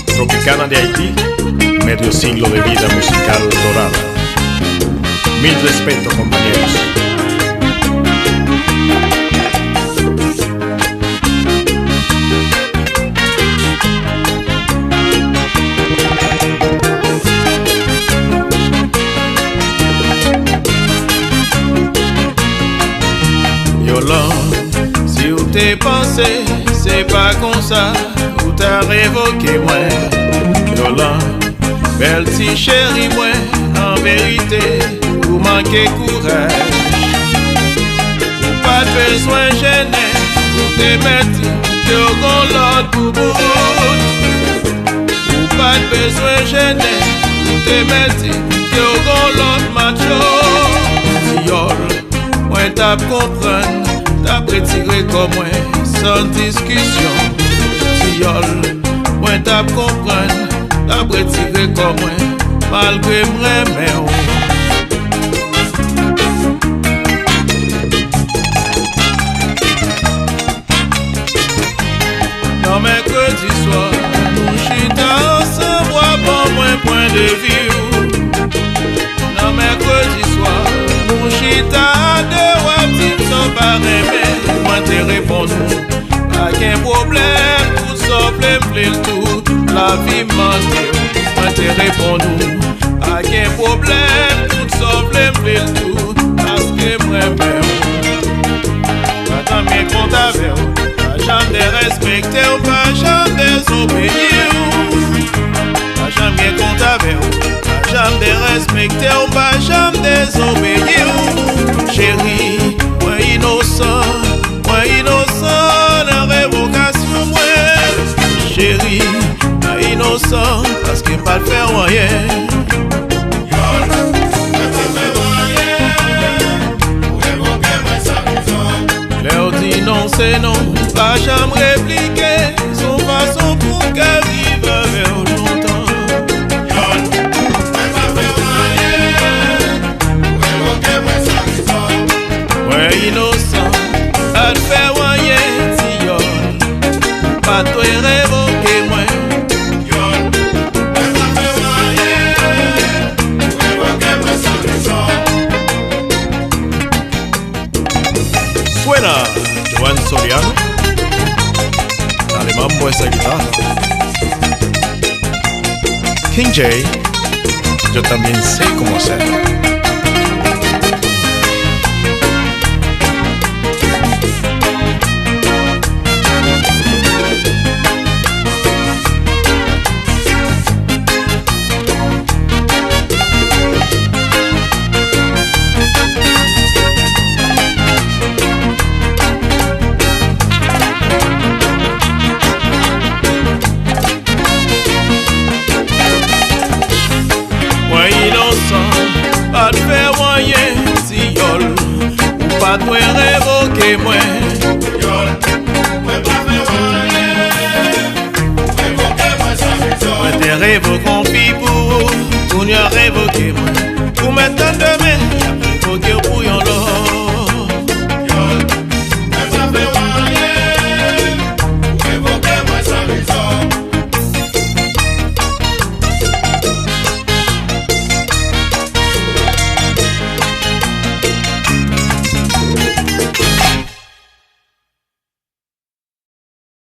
Tropicana de Haití, medio siglo de vida musical dorada. Mil respeto, compañeros. Si ou t'es pensé, c'est pas comme ça, ou t'as révoqué moi. Yolande, belle ti chérie moi, en vérité, ou manquez courage. Ou pas besoin gêner, ou t'es mettre, que gon l'autre pour bout. Ou pas besoin gêner, ou t'es mettre, que gon l'autre macho. Yol, moi t'as comprendre. T'as retiré comme moi, sans discussion. Tilleul, moi t'as comprendre. T'as retiré comme moi, malgré moi. Non, mercredi soir, nous chita ensemble, bon moins point de vue. Non, mercredi soir, nous chita de waptim sans barrer. Moi te réponds, pas qu'un problème, tout souffle m'plaît tout, la vie mente. Moi te réponds, pas qu'un problème, tout souffle m'plaît tout, parce que moi pas tant mes comptes avec vous, pas jamais respecter ou pas jamais désobéir. Pas jamais compte avec vous, pas jamais respecter ou pas jamais désobéir. Chérie, moi innocent. Moi innocent, la révocation moi. Chérie, moi innocent, parce qu'il pas le faire rien. Leur dit non c'est non, pas jamais répliquer. Son façon pour qu'elle vive avec longtemps. Ouais innocent, elle fait rien, tilleul. Pas toi révoquer moi. Suena Joan Soriano. Dale mambo a esa guitarra. King J, yo también sé cómo hacerlo. Pas de faire moyen, si yol, ou pas de révoquer moi. Yol, moi pas faire moyen, révoquer moi ça. Moi t'es révoqué pour n'y révoquer moi.